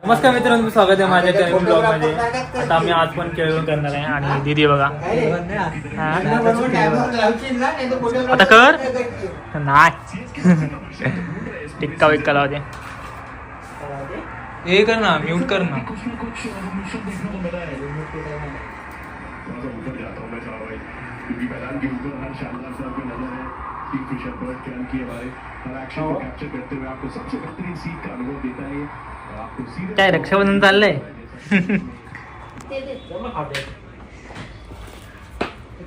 नमस्कार मित्रांनो, स्वागत आहे माझ्या चॅनल ब्लॉग मध्ये. आता आम्ही आज पण खेळून करणार आहे आणि दीदी बघा आता कर नाही टिक्का विक्का लावते. हे कर ना, म्यूट कर ना. काय रक्षाबंधन चाललंय?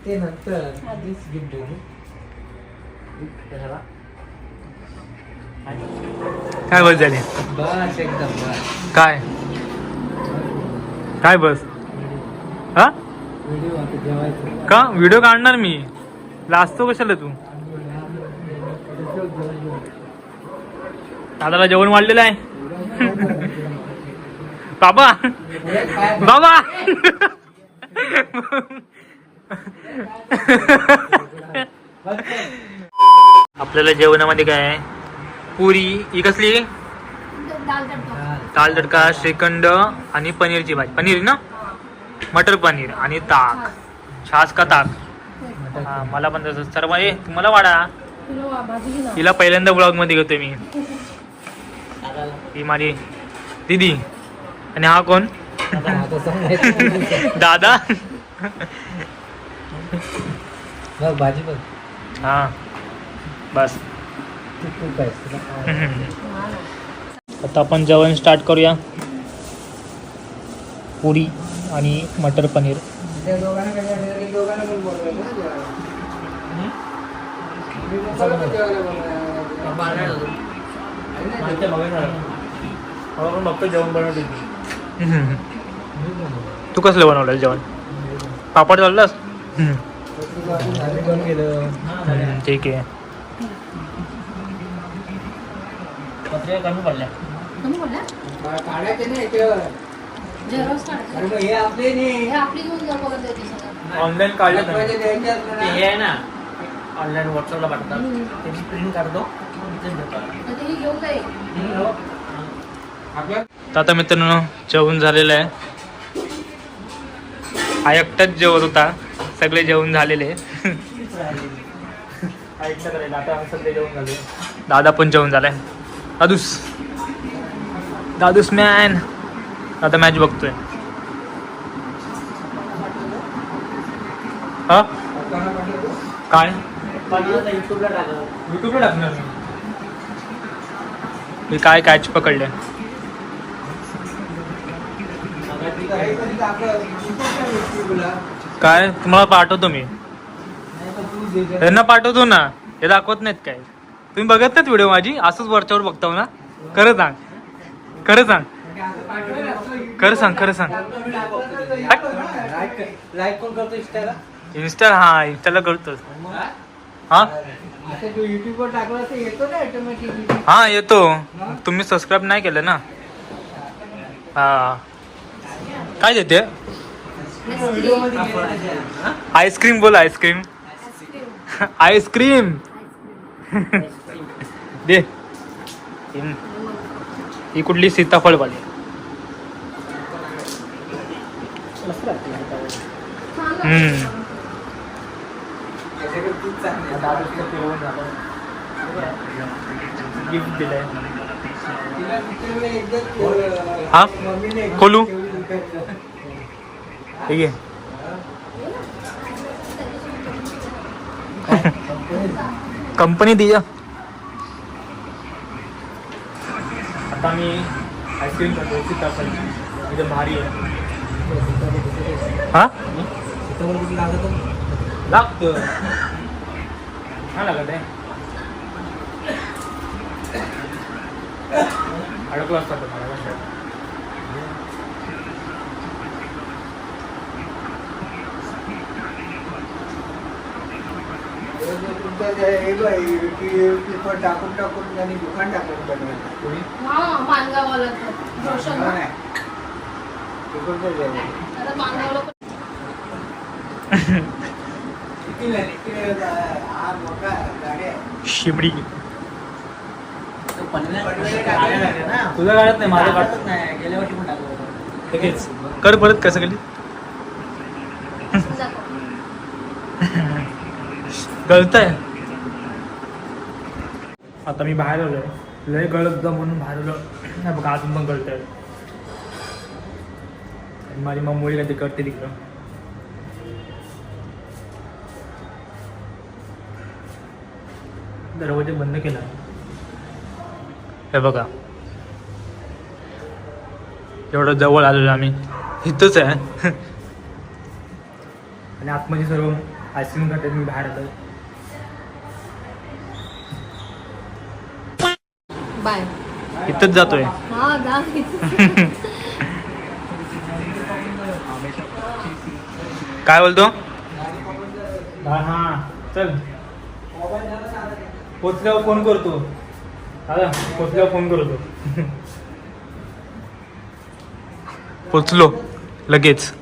ते नंतर काय बस झाले? बस एकदम बस. काय काय बस? हा व्हिडिओ आता जेवायचं. का व्हिडिओ काढणार मी? लाजतो कशाला तू? दादाला जेवण वाढलेलं आहे. बाबा बाबा आपल्याला जेवणामध्ये काय आहे? पुरी ही कसली? दाल तडका, श्रीखंड आणि पनीरची भाजी. पनीर ना, मटर पनीर आणि ताक. छास का ताक? हा, मला पण तसंच. सर्व ये तुम्हाला वाढा. हिला पहिल्यांदा ब्लॉग मध्ये घेतोय मी. ही माझी दीदी आणि हा कोण? दादा. भाजी पण हा बस. आता आपण जेवण स्टार्ट करूया. पुरी आणि मटर पनीर. जेवण बनवते. तू कसलं बनवलं जेवण? पापड चाललास? ठीक आहे. कमी पडल्या. ऑनलाईन काढले हे आहे ना, ऑनलाईन व्हॉट्सअपला पाठवतात. त्याची प्रिंट काढतो. आता मित्रांनो जेवण झालेलं आहे. हा एकटाच जेवत होता, सगळे जेवण झालेले. आता सगळे जेवण झाले. दादा पण जेवण झालाय. दादूस मॅन आता मॅच बघतोय. हा काय युट्यूबला टाकणार मी. काय कॅच पकडले? काय तुम्हाला पाठवतो मी. त्यांना पाठवतो ना, हे दाखवत नाहीत काय? तुम्ही बघत नाहीत व्हिडिओ माझी? असंच वरच्यावर बघताव ना. खरं सांग, खरं सांग, खरं सांग, खरं सांग. लाईक कोण करतो इंस्टाला? इंस्टा हा इंस्टाला करतोस. हा युट्यूबवर टाकला तर येतो ना ऑटोमॅटिकली. हा येतो. तुम्ही सबस्क्राईब नाही केलं ना. हा काय देते? आईस्क्रीम बोल. आईस्क्रीम आईस्क्रीम दे. ही कुठली? सीताफळ वाली. गिफ्ट दिलंय. हा खोलू. ठीक आहे. कंपनी दिया. आता मी आईस्क्रीम करतो. सीताफळ एकदम भारी आहे. हा लागतं. हा लागत आहे. अडकला असतात मला. टाकून टाकून त्यांनी दुकान टाकून बनवलं. शिबडी तुझं काढत नाही माझं काढत नाही गेल्या वर्षी पण टाकलं होतं. लगेच कर परत कसं केली गळतंय. आता मी बाहेर आलोय लय गळत म्हणून बाहेर आलो नाही बघा अजून पण गळतंय. माझी मम्मी काय ते करते तिकडं. दरवाजा बंद केला हे बघा. एवढं जवळ आलेलो आम्ही इथंच आहे आणि आतमध्ये सर्व आईस्क्रीम खातात. मी बाहेर आलो बाय इथंच जातोय. हा जा काय बोलतो हा चल पोचल्यावर फोन करतो. दादा पोचल्यावर फोन करतो. पोचलो लगेच.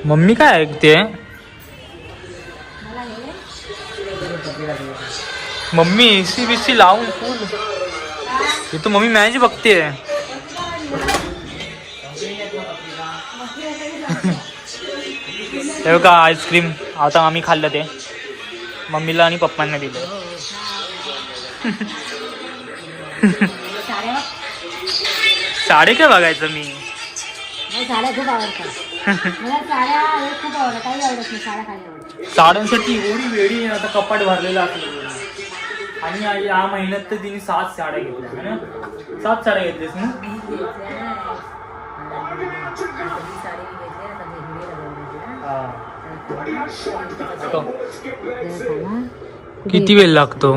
मम्मी काय ऐकते. मम्मी एसी बीसी लावून फुल इथं मम्मी मॅच बघते. हे बघा आईस्क्रीम आता आम्ही खाल्लं ते मम्मीला आणि पप्पांना दिलं. साडे काय बघायचं मी साड्या खूप आवडतात मला. साड्या खूप आवडतात. काही आवडत नाही साड्या खाली आवडतात. साड्यांसाठी एवढी वेळी आता कपाट भरलेलं असलं आणि या महिन्यात तर तिने 7 साड्या घेतल्या है ना. 7 साड्या घेतलीस ना. किती वेळ लागतो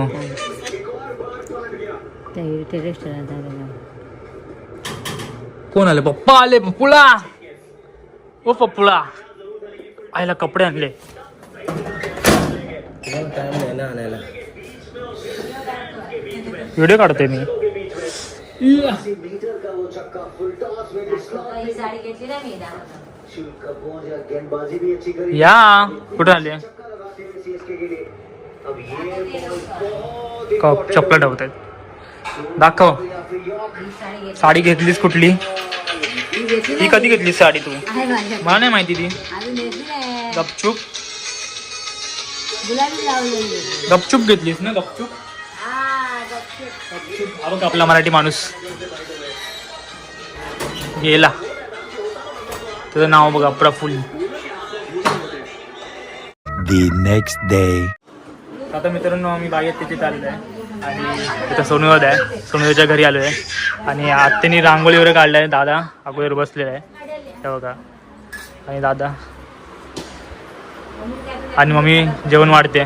ते रेस्टॉरंट कोण आले. पप्पा आले. पप्पुला ओ पप्पुला आईला कपडे आणले. व्हिडिओ काढतोय मी. या कुठे आले. चप्पल ठेवत आहेत. दाखव साडी घेतलीस कुठली. ही कधी घेतलीस साडी तू. मला नाही माहिती ती. गपचूप गपचूप घेतलीस ना. गपचूप हा बघ आपला मराठी माणूस गेला. त्याचं नाव बघा प्रफुल्ल. The next day. आता मित्रांनो आम्ही बागेत तिथे आलेलो आहे आणि तिथं सोनूवद आहे. सोनूच्या घरी आलो आहे आणि आत्याने रांगोळी वगैरे काढलं आहे. दादा अगोदर बसलेला आहे हे बघा आणि दादा आणि मम्मी जेवण वाढते.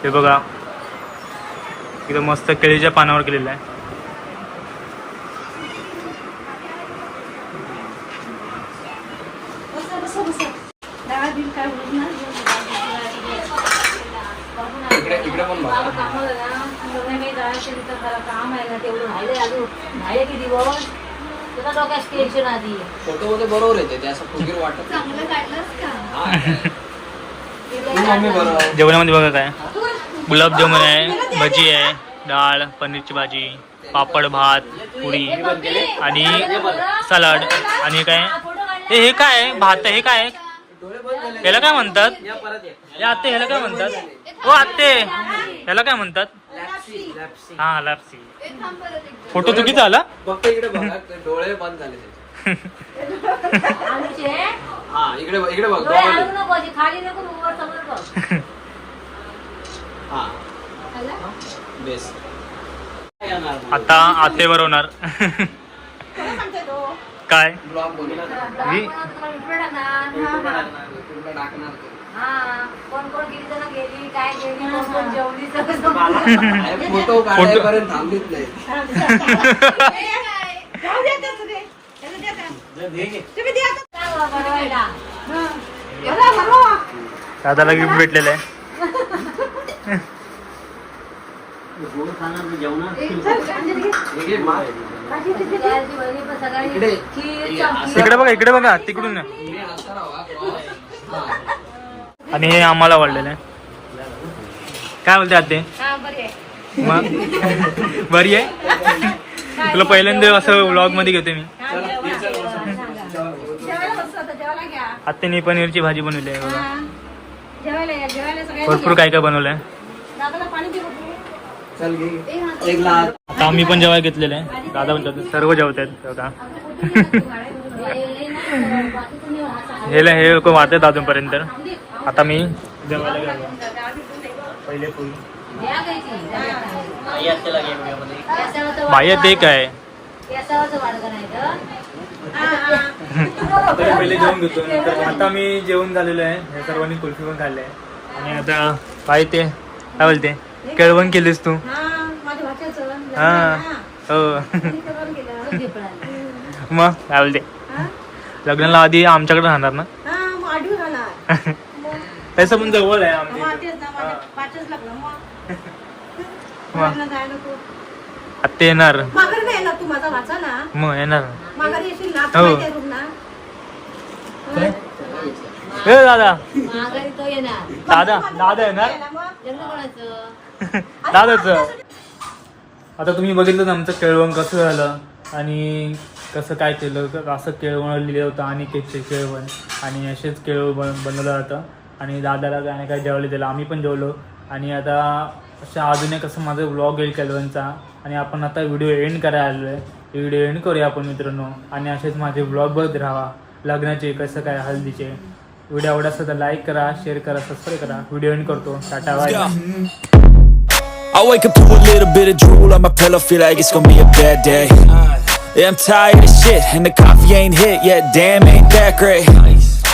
हे बघा इथं मस्त केळीच्या पानावर केलेलं आहे. फोटो मध्ये बरोबर येते ते असं फुगीर वाटत. जेवणामध्ये बघा काय गुलाबजामुन आहे, भजी आहे, डाळ, पनीरची भाजी, पापड, भात, पुरी आणि सलाड आणि काय हे काय आहे भात. हे काय आहे ह्याला काय म्हणतात. या आत्ते ह्याला काय म्हणतात. हो आत्ते ह्याला काय म्हणतात. हा लापसी. फोटो चुकीचा आला. फक्त इकडे बघा डोळे बंद झाले हा इकडे इकडे बघ. हा बेस. आता आते बरोबर काय ब्लॉग बनवणार फोटो काढायपर्यंत थांबलीच नाही. दादाला गिफ्ट भेटलेलं आहे. इकडे बघा तिकडून नाही. आणि हे आम्हाला वाढलेलं आहे. काय बोलते आते मग बरी आहे. तुला पहिल्यांदा असं व्लॉग मध्ये घेते मी. आत्याने पनीरची भाजी बनवली आहे बघा. भरपूर काय काय बनवलंय. आता आम्ही पण जेवायला घेतलेलं आहे. दादा पण सर्व जेवत आहेत बघा. हे लोक वाटतात अजूनपर्यंत. आता मी जेवायला गेलो पहिले फुल बाह्य ते काय पहिले जेवण घेतो. आता मी जेवण झालेलं आहे. हे सर्वांनी कुल्फी पण खाल्ले आहे. आणि आता काय ते काय बोलते केळवण केलीस तू. हा हो मग काय बोलते लग्नाला आधी आमच्याकडे राहणार ना. तसं पण जवळ आहे आमच्या. आत्ता येणार मग येणार हो. दादा येणार दादाच. आता तुम्ही बघितलं आमचं केळवण कसं झालं आणि कसं काय केलं. असं केळवण लिहिलं होतं आणि केकचे केळवण आणि असेच केळवण बनवलं जातं. आणि दादाला काय काय जेवायला दिलं. आम्ही पण जेवलो. आणि आता अशा अजून एक असं माझं व्लॉग येईल केळवणचा. आणि आपण आता व्हिडिओ एंड करायला आलो आहे. व्हिडिओ एंड करूया आपण मित्रांनो. आणि असेच माझे व्लॉग बघत राहा लग्नाचे कसं काय हल्दीचे. व्हिडिओ आवडला असेल तर लाईक करा, शेअर करा, सबस्क्राईब करा. व्हिडिओ एंड करतो. Tata bye. I wake up to a little bit of drool on my pillow, feel like it's gonna be a bad day. Yeah, I'm tired of shit, and the coffee ain't hit yet, damn, ain't that great.